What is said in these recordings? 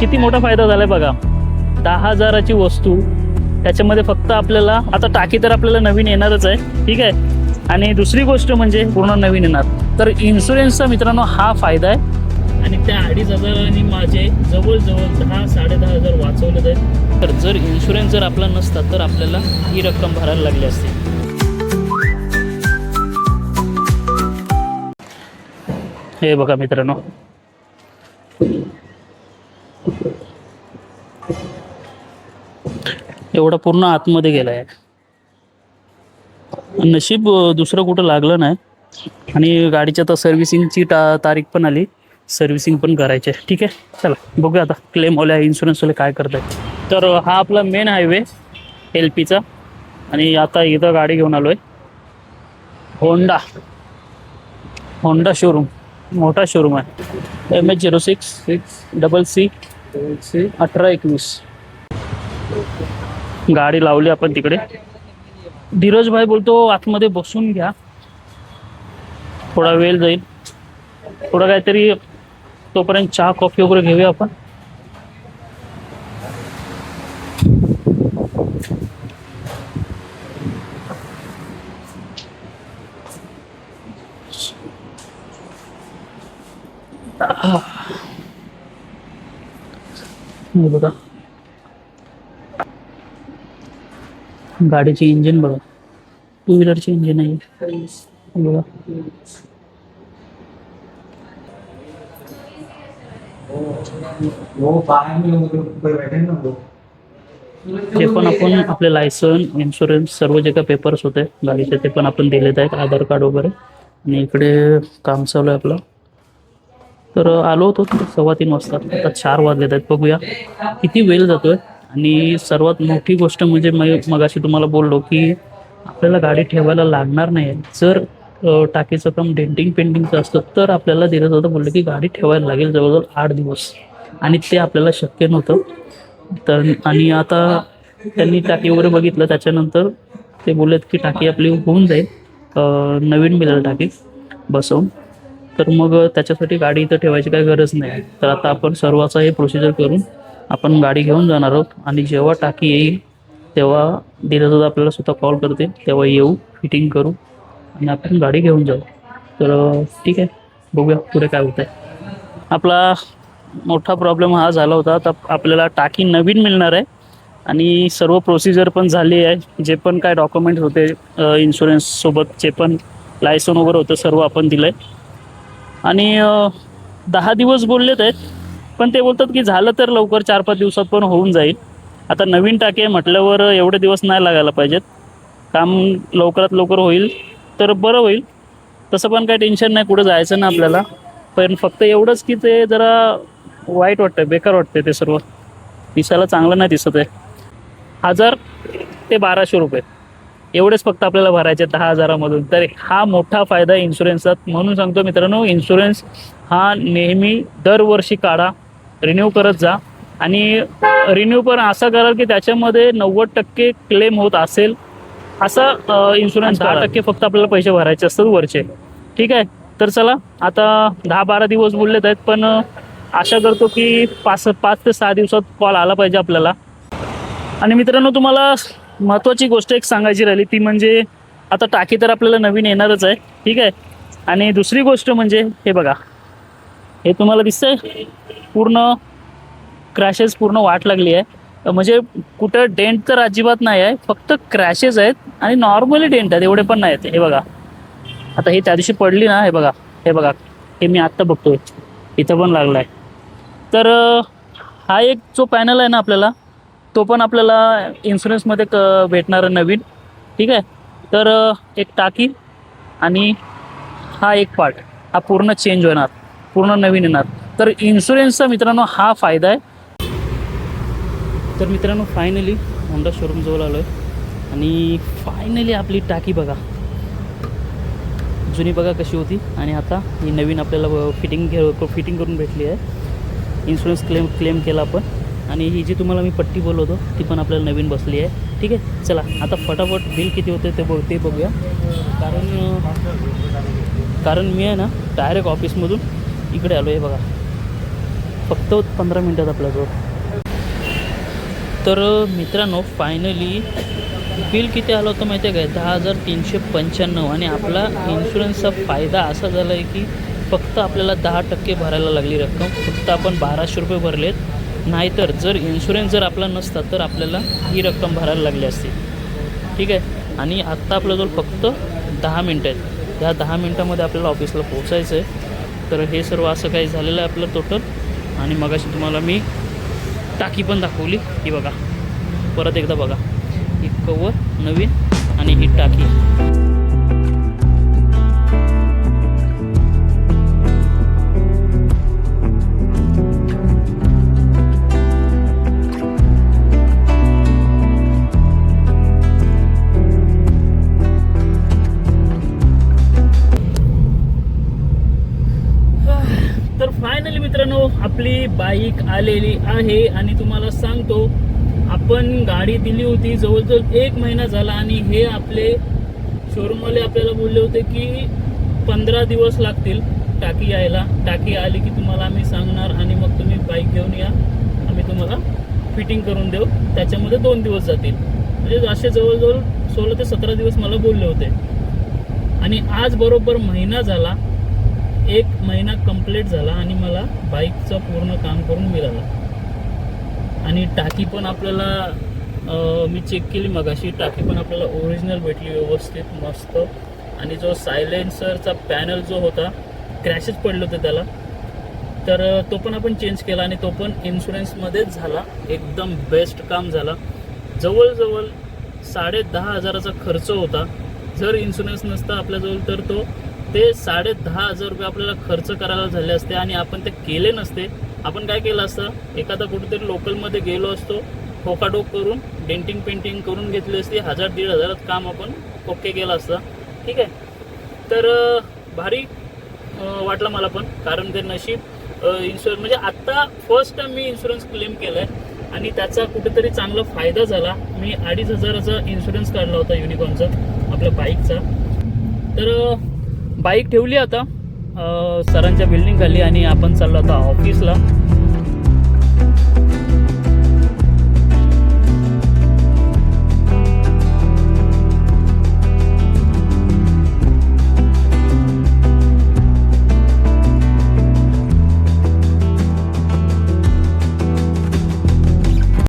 किती मोठा फायदा झालाय बघा. 10,000ची वस्तू त्याच्यामध्ये फक्त आपल्याला आता टाकी तर आपल्याला नवीन येणारच आहे, ठीक आहे. आणि दुसरी गोष्ट म्हणजे पूर्ण नवीन येणार. तर इन्शुरन्सचा मित्रांनो हा फायदा आहे. आणि त्या 2,500 माझे जवळजवळ 10-10,500 वाचवले जाईल. तर जर इन्शुरन्स जर आपला नसता तर आपल्याला ही रक्कम भरायला लागली असते. हे बघा मित्रांनो, एवढा पूर्ण आतमध्ये गेलाय. नशीब दुसरं कुठं लागलं नाही. आणि गाडीच्या आता सर्व्हिसिंगची तारीख पण आली, सर्व्हिसिंग पण करायची आहे, ठीक आहे. चला बघूया आता क्लेमवाल्या इन्शुरन्सवाले काय करतात. तर हा आपला मेन हायवे LPचा. आणि आता इथं गाडी घेऊन आलो आहे, होंडा शोरूम, मोठा शोरूम आहे. MH06 CC 1821. गाडी लावली आपण तिकडे. धीरज भाई बोलतो आतमध्ये बसून घ्या, थोडा वेळ जाईल, थोडं काहीतरी तोपर्यंत चहा कॉफी वगैरे घेऊया आपण. बघा गाडीची इंजिन बघा, 2 व्हीलरची इंजिन आहे बघा. ते पण आपण आपले लायसन, इन्शुरन्स सर्व जे काही पेपर्स होते गाडीचे ते पण आपण दिलेत आहेत, आधार कार्ड वगैरे. आणि इकडे काम चालू आहे आपलं. तर आलो होतो 3:15 वाजता, आता 4 वाजलेत आहेत. बघूया किती वेळ जातोय. आणि सर्वात मोठी गोष्ट म्हणजे मगाशी तुम्हाला बोललो की आपल्याला गाडी ठेवायला लागणार नाही. जर टाकीचं काम डेंटिंग पेंटिंगचं असतं तर आपल्याला दिलं जातं, बोललं की गाडी ठेवायला लागेल जवळजवळ 8 दिवस, आणि ते आपल्याला शक्य नव्हतं. तर आणि आता त्यांनी टाकी वगैरे बघितलं, त्याच्यानंतर ते बोललेत की टाकी आपली होऊन जाईल, नवीन मिळेल टाकी बसवून. तर मग त्याच्यासाठी गाडी इथं ठेवायची काही गरज नाही. तर आता आपण सर्वाचा हे प्रोसिजर करून आपण गाडी घेऊन जाणार आहोत. आणि जेव्हा टाकी येईल तेव्हा धीरज आपल्याला स्वतः कॉल करते, तेव्हा येऊ, फिटिंग करू आणि आपण गाडी घेऊन जाऊ. तर ठीक आहे, बघूया पुढे काय होतं आहे. आपला मोठा प्रॉब्लेम हा झाला होता. आता आपल्याला टाकी नवीन मिळणार आहे आणि सर्व प्रोसिजर पण झाली आहे. जे पण काय डॉक्युमेंट होते इन्शुरन्ससोबत, जे पण लायसन वगैरे होतं सर्व आपण दिलं आहे. आणि 10 दिवस बोललेत आहेत, पण ते बोलतात की झालं तर लवकर 4-5 दिवसात पण होऊन जाईल. आता नवीन टाकी आहे म्हटल्यावर एवढे दिवस नाही लागायला पाहिजेत, काम लवकरात लवकर होईल तर बरं होईल. तसं पण काही टेन्शन नाही, कुठं जायचं ना आपल्याला. पण फक्त एवढंच की ते जरा वाईट वाटतं, बेकार वाटतं, ते सर्व दिसायला चांगलं नाही दिसत आहे. 1,000 ते 1,200 रुपये एवढेच फक्त आपल्याला भरायचे 10,000मधून. तर हा मोठा फायदा आहे इन्शुरन्सचा. म्हणून सांगतो मित्रांनो, इन्शुरन्स हा नेहमी दरवर्षी काढा, रिन्यू करत जा. आणि रिन्यू पण असा करा की त्याच्यामध्ये 90% क्लेम होत असेल असा इन्शुरन्स. 10% फक्त आपल्याला पैसे भरायचे असतात वरचे, ठीक आहे. तर चला आता 10-12 दिवस बोललेत आहेत, पण आशा करतो की 5 ते 6 दिवसात कॉल आला पाहिजे आपल्याला. आणि मित्रांनो, तुम्हाला महत्त्वाची गोष्ट एक सांगायची राहिली, ती म्हणजे आता टाकी तर आपल्याला नवीन येणारच आहे, ठीक आहे. आणि दुसरी गोष्ट म्हणजे हे बघा, हे तुम्हाला दिसतंय पूर्ण क्रॅशेस, पूर्ण वाट लागली आहे. म्हणजे कुठं डेंट तर अजिबात नाही आहे, फक्त क्रॅशेस आहेत आणि नॉर्मली डेंट आहेत, एवढे पण नाही आहेत. हे बघा, आता हे त्या दिवशी पडली ना, हे बघा, हे मी आत्ता बघतोय इथं पण लागला आहे. तर हा एक जो पॅनल आहे ना आपल्याला, तो पण आपल्याला इन्शुरन्समध्ये भेटणार नवीन, ठीक आहे. तर एक टाकी आणि हा एक पार्ट हा पूर्ण चेंज होणार, पूर्ण नवीन येणार. तर इन्शुरन्सचा मित्रांनो हा फायदा आहे. तर मित्रांनो, फायनली होंडा शोरूमजवळ आलो आहे आणि फायनली आपली टाकी बघा, जुनी बघा कशी होती आणि आता ही नवीन आपल्याला फिटिंग करून भेटली आहे. इन्शुरन्स क्लेम केला आपण. आणि ही जी तुम्हाला मी पट्टी बोलवतो ती पण आपल्याला नवीन बसली आहे, ठीक आहे. चला आता फटाफट बिल किती होते ते बघूया. कारण मी आहे ना डायरेक्ट ऑफिसमधून इकडे आलो आहे बघा. फक्त 15 मिनटात आपल्याजवळ. तर मित्रांनो फायनली बिल किती आलं होतं माहिती आहे काय, 10,395. आणि आपला इन्शुरन्सचा फायदा असा झाला आहे की फक्त आपल्याला 10% भरायला लागली रक्कम. फक्त आपण 1,200 रुपये भरलेत. नाहीतर जर इन्शुरन्स जर आपला नसता तर आपल्याला ही रक्कम भरायला लागली असती. ठीक आहे. आणि आत्ता आपल्याजवळ फक्त 10 मिनटं आहेत. ह्या 10 मिनटामध्ये आपल्याला ऑफिसला पोहोचायचं आहे. तर हे सर्व असं काही झालेलं आहे आपलं टोटल. आणि मगाशी तुम्हाला मी टाकी पण दाखवली. ही बघा, परत एकदा बघा, ही कवर नवीन आणि ही टाकी. तर फायनली मित्रांनो आपली बाईक आलेली आहे. आणि तुम्हाला सांगतो, आपण गाडी दिली होती जवळजवळ 1 महिना झाला. आणि हे आपले शोरूमवाले आपल्याला बोलले होते की 15 दिवस लागतील टाकी यायला. टाकी आली की तुम्हाला आम्ही सांगणार आणि मग तुम्ही बाईक घेऊन या, आम्ही तुम्हाला फिटिंग करून देऊ. त्याच्यामध्ये 2 दिवस जातील. म्हणजे असे जवळजवळ 16 ते 17 दिवस मला बोलले होते. आणि आज बरोबर महिना झाला, 1 महिना कंप्लीट झाला आणि मला बाईकचं पूर्ण काम करून मिळालं. आणि टाकी पण आपल्याला मी चेक केली मगाशी, टाकी पण आपल्याला ओरिजिनल भेटली, व्यवस्थित मस्त. आणि जो सायलेन्सरचा पॅनल जो होता, क्रॅशेस पडले होते त्याला, तर तो पण आपण चेंज केला. आणि तो पण इन्शुरन्समध्येच झाला. एकदम बेस्ट काम झाला. जवळजवळ 10,500चा खर्च होता. जर इन्शुरन्स नसता आपल्याजवळ तर ते 10,500 रुपये आपल्याला खर्च करायला झाले असते. आणि आपण ते केले नसते. आपण काय केलं असतं, एखादा कुठेतरी लोकलमध्ये गेलो असतो, ठोकाठोक करून डेंटिंग पेंटिंग करून घेतली असती, 1,000-1,500 काम आपण ओके केलं असतं. ठीक आहे. तर भारी वाटलं मला पण, कारण ते नशीब इन्शुरन्स म्हणजे आत्ता फर्स्ट टाइम मी इन्शुरन्स क्लेम केलं आहे आणि त्याचा कुठेतरी चांगला फायदा झाला. मी 2,500चा इन्शुरन्स काढला होता युनिकॉर्नचा, आपल्या बाईकचा. तर बाईक ठेवली आता सरांच्या बिल्डिंग खाली आणि आपण चाललो आता ऑफिसला.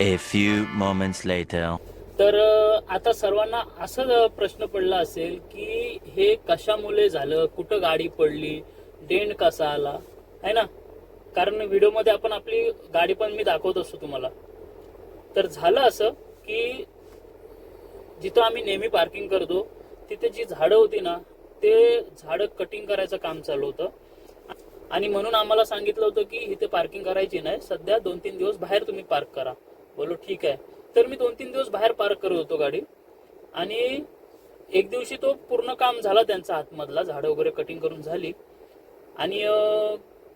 A few moments later. तर आता सर्वांना असा प्रश्न पडला असेल की हे कशामुळे झालं, कुठं गाडी पडली, डेंट कसा आला, है ना. कारण व्हिडिओमध्ये आपण आपली गाडी पण मी दाखवत असतो तुम्हाला. तर झालं असं की जिथं आम्ही नेहमी पार्किंग करतो तिथे जी झाडं होती ना, ते झाडं कटिंग करायचं काम चालू होतं. आणि म्हणून आम्हाला सांगितलं होतं की इथे पार्किंग करायची नाही, सध्या 2-3 दिवस बाहेर तुम्ही पार्क करा. बोलो ठीक आहे. तर मी 2-3 दिवस बाहेर पार्क करत होतो गाडी. आणि एक दिवशी तो पूर्ण काम झाला त्यांचा, आतमधला झाडं वगैरे कटिंग करून झाली. आणि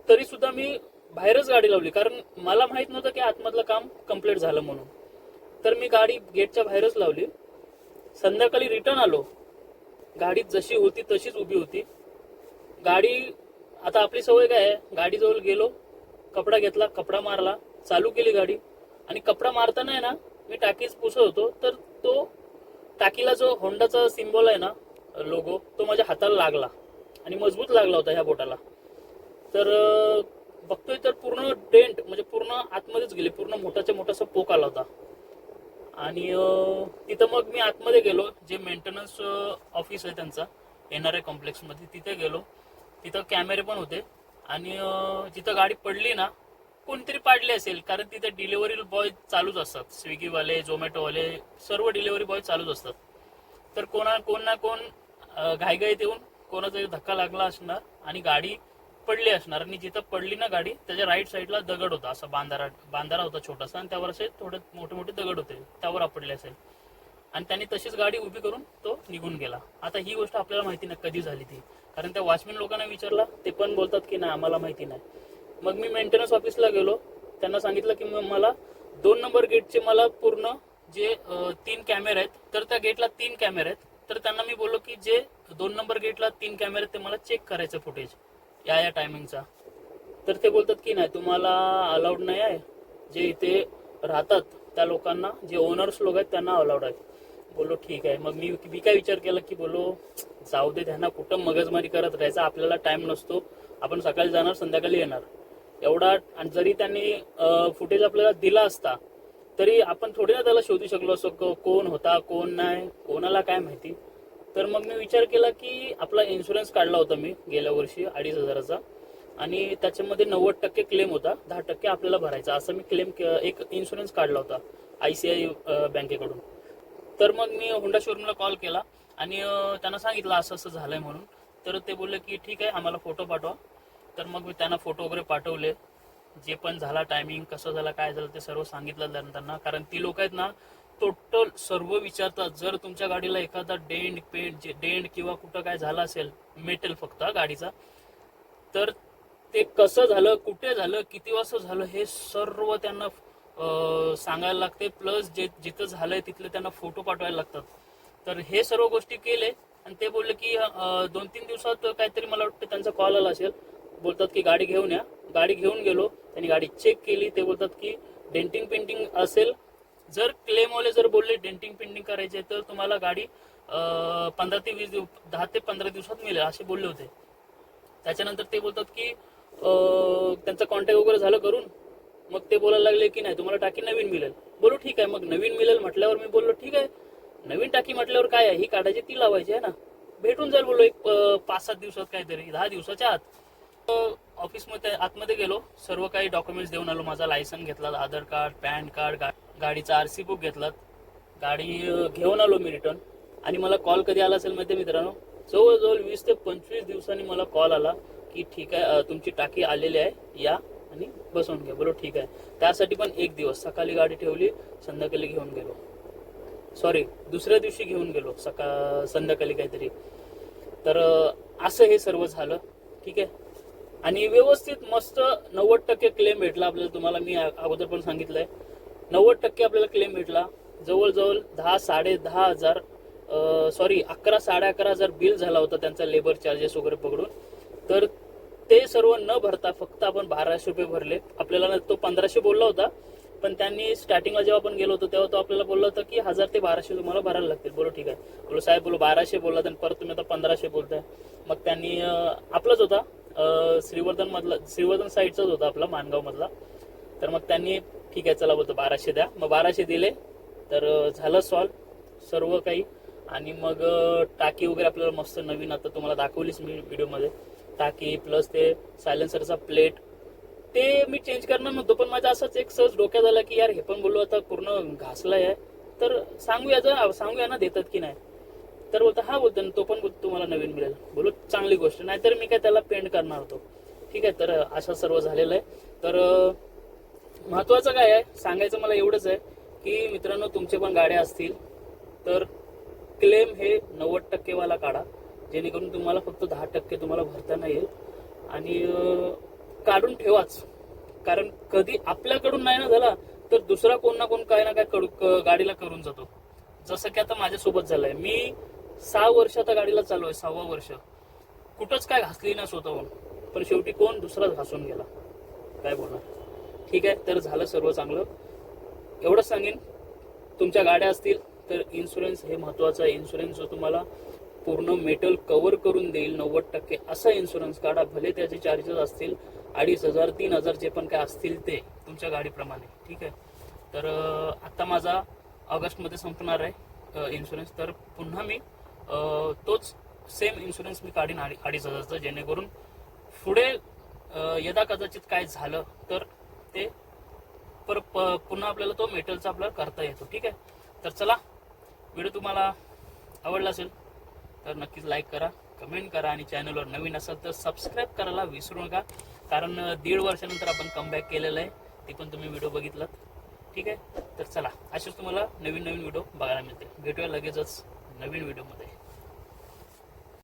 तरी सुद्धा मी बाहेरच गाडी लावली, कारण मला माहित नव्हतं की आतमधलं काम कम्प्लीट झालं म्हणून. तर मी गाडी गेटच्या बाहेरच लावली. संध्याकाळी रिटर्न आलो, गाडी जशी होती तशीच उभी होती गाडी. आता आपली सवय काय आहे, गाडीजवळ गेलो, कपडा घेतला, कपडा मारला, चालू केली गाडी. आणि कपडा मारताना आहे ना, मी टाकीच पुसत होतो, तर तो टाकीला जो होंडाचा सिम्बॉल आहे ना, लोगो, तो माझ्या हाताला लागला आणि मजबूत लागला होता ह्या बोटाला. तर बघतोय तर पूर्ण डेंट म्हणजे पूर्ण आतमध्येच गेली, पूर्ण मोठाच्या मोठासा पोक आला होता. आणि तिथं मग मी आतमध्ये गेलो, जे मेंटेनन्स ऑफिस आहे त्यांचा NRI कॉम्प्लेक्समध्ये, तिथे गेलो. तिथं कॅमेरे पण होते. आणि जिथं गाडी पडली ना, कोणतरी पाडली असेल, कारण तिथे डिलिव्हरी बॉय चालूच असतात, स्विगीवाले, झोमॅटोवाले, सर्व डिलिव्हरी बॉय चालूच असतात. तर कोण ना कोण घाईघाईत येऊन कोणाचा धक्का लागला असणार आणि गाडी पडली असणार. आणि जिथं पडली ना गाडी, त्याच्या राईट साईडला दगड होता, असा बांधारा होता छोटासा, आणि त्यावर असे थोडे मोठे मोठे दगड होते, त्यावर आपडले असेल. आणि त्यांनी तशीच गाडी उभी करून तो निघून गेला. आता ही गोष्ट आपल्याला माहिती नाही कधी झाली ती, कारण त्या वॉचमॅन लोकांना विचारला, ते पण बोलतात की नाही आम्हाला माहिती नाही. मग मी मेंटेनन्स ऑफिसला गेलो, त्यांना सांगितलं की मला 2 नंबर गेटचे मला पूर्ण जे 3 कॅमेरे आहेत, तर त्या गेटला 3 कॅमेरे आहेत. तर त्यांना मी बोललो की जे 2 नंबर गेटला 3 कॅमेरे आहेत ते मला चेक करायचं फुटेज या टायमिंगचा. तर ते बोलतात की नाही तुम्हाला अलाउड नाही आहे, जे इथे राहतात त्या लोकांना, जे ओनर्स लोक आहेत त्यांना अलाउड आहे. बोलो ठीक आहे. मग मी काय विचार केला की बोलो जाऊ दे, त्यांना कुठं मगजमारी करत राहायचं, आपल्याला टाइम नसतो, आपण सकाळी जाणार संध्याकाळी येणार एवढा. आणि जरी त्यांनी फुटेज आपल्याला दिला असता तरी आपण थोडी ना त्याला शोधू शकलो असो कोण होता कोण नाही, कोणाला काय माहिती. तर मग मी विचार केला की आपला इन्शुरन्स काढला होता मी गेल्या वर्षी 2,500चा, आणि त्याच्यामध्ये 90% क्लेम होता, 10% आपल्याला भरायचा, असं मी क्लेम एक इन्शुरन्स काढला होता ICICI बँकेकडून. तर मग मी होंडा शोरूमला कॉल केला आणि त्यांना सांगितलं असं असं झालंय म्हणून. तर ते बोलले की ठीक आहे, आम्हाला फोटो पाठवा. तर मग मी त्यांना फोटो वगैरे पाठवले, जे पण झाला टायमिंग कसं झालं काय झालं ते सर्व सांगितलं त्यांना. कारण ती लोक आहेत ना टोटल सर्व विचारतात. जर तुमच्या गाडीला एखादा डेंट किंवा कुठं काय झालं असेल, मेटल फक्त गाडीचा, तर ते कसं झालं, कुठे झालं, किती वाजता झालं, हे सर्व त्यांना सांगायला लागते. प्लस जे जिथं झालंय तिथले त्यांना फोटो पाठवायला लागतात. तर हे सर्व गोष्टी केले आणि ते बोलले की 2-3 दिवसात काहीतरी, मला वाटतं त्यांचा कॉल आला असेल, बोलतात की गाडी घेऊन या. गाडी घेऊन गेलो, त्यांनी गाडी चेक केली. ते बोलतात की डेंटिंग पेंटिंग असेल, जर क्लेमवाले जर बोलले डेंटिंग पेंटिंग करायचे तर तुम्हाला गाडी 10 ते 15 दिवसात मिळेल असे बोलले होते. त्याच्यानंतर ते बोलतात की त्यांचा कॉन्टॅक्ट वगैरे झालं करून. मग ते बोलायला लागले की नाही तुम्हाला टाकी नवीन मिळेल. बोलो ठीक आहे. मग नवीन मिळेल म्हटल्यावर मी बोललो ठीक आहे, नवीन टाकी म्हटल्यावर काय आहे, ही काढायची ती लावायची आहे ना, भेटून जाईल बोललो एक 5-7 दिवसात, काहीतरी 10 दिवसाच्या आत. ऑफिसमध्ये आतमध्ये गेलो, सर्व काही डॉक्युमेंट्स देऊन आलो. माझा लायसन घेतला, आधार कार्ड, पॅन कार्ड, गाडीचा RC बुक घेतलात, गाडी घेऊन आलो मी रिटर्न. आणि मला कॉल कधी आला असेल माहिती मित्रांनो, जवळजवळ 20 ते 25 दिवसांनी मला कॉल आला की ठीक आहे तुमची टाकी आलेली आहे, या आणि बसवून घ्या. बोलो ठीक आहे. त्यासाठी पण 1 दिवस, सकाळी गाडी ठेवली, संध्याकाळी घेऊन गेलो, सॉरी दुसऱ्या दिवशी घेऊन गेलो संध्याकाळी काहीतरी. तर असं हे सर्व झालं. ठीक आहे. आणि व्यवस्थित मस्त 90% क्लेम भेटला आपल्याला. तुम्हाला मी अगोदर पण सांगितलंय 90% आपल्याला क्लेम भेटला. जवळजवळ 10-10,500 सॉरी 11-11,500 बिल झाला होता त्यांचा, लेबर चार्जेस वगैरे पकडून. तर ते सर्व न भरता फक्त आपण 1,200 रुपये भरले. आपल्याला तो 1,500 बोलला होता, पण त्यांनी स्टार्टिंगला जेव्हा आपण गेलो होतो तेव्हा तो आपल्याला बोलला होता की 1,000 ते 1,200 तुम्हाला भरायला लागतील. बोलो ठीक आहे. बोलो साहेब, बोलो 1,200 बोलला, तर परत तुम्ही आता 1,500 बोलताय. मग त्यांनी आपलाच होता श्रीवर्धन साईडचाच होता आपला, मानगाव मधला. तर मग त्यांनी ठीक आहे चला बोलतो 1,200 द्या. मग 1,200 दिले. तर झालं सॉल्व सर्व काही. आणि मग टाकी वगैरे आपल्याला मस्त नवीन, आता तुम्हाला दाखवलीच मी व्हिडिओमध्ये, टाकी प्लस ते सायलेन्सरचा प्लेट ते मी चेंज करणार नव्हतो, पण माझा असंच एक सहज डोक्यात आला की यार हे पण बोललो आता पूर्ण घासलाय आहे, तर सांगूया ना देतात की नाही. तर बोलतो हा बोलतो तो पण तुम्हाला नवीन मिळेल. बोलो चांगली गोष्ट, नाहीतर मी काय त्याला पेंट करणार होतो. ठीक आहे. तर असं सर्व झालेलं आहे. तर महत्वाचं काय आहे सांगायचं मला एवढंच आहे की मित्रांनो, तुमचे पण गाड्या असतील तर क्लेम हे 90% वाला काढा, जेणेकरून तुम्हाला फक्त 10% तुम्हाला भरता येईल. आणि काढून ठेवाच, कारण कधी आपल्याकडून नाही ना झाला तर दुसरा कोण ना कोण काय ना काय गाडीला करून जातो. जसं की आता माझ्यासोबत झालंय. मी 6 वर्ष आता गाडीला चालू आहे, 6वं वर्ष, कुठंच काय घासली ना स्वतःहून, पण शेवटी कोण दुसराच घासून गेला, काय बोलणार. ठीक आहे. तर झालं सर्व चांगलं. एवढंच सांगेन, तुमच्या गाड्या असतील तर इन्शुरन्स हे महत्वाचं आहे. इन्शुरन्स जो तुम्हाला पूर्ण मेटल कव्हर करून देईल 90%, असा इन्शुरन्स काढा. भले त्याचे चार्जेस असतील 2,500, 3,000 जे पण काय असतील ते तुमच्या गाडीप्रमाणे. ठीक आहे. तर आता माझा ऑगस्टमध्ये संपणार आहे इन्शुरन्स. तर पुन्हा मी तोच सेम इन्शुरन्स मी काढीन 2,500चा, जेणेकरून पुढे यदा कदाचित काय झालं तर ते पुन्हा आपल्याला तो मेटलचा आपल्याला करता येतो. ठीक आहे. तर चला, व्हिडिओ तुम्हाला आवडला असेल तर नक्कीच लाईक करा, कमेंट करा, आणि चॅनलवर नवीन असाल तर सबस्क्राईब करायला विसरू नका. कारण 1.5 वर्षानंतर आपण कमबॅक केलेलं आहे, ते पण तुम्ही व्हिडिओ बघितलात. ठीक आहे. तर चला, असेच तुम्हाला नवीन व्हिडिओ बघायला मिळतील. भेटूया लगेचच नवीन व्हिडिओमध्ये.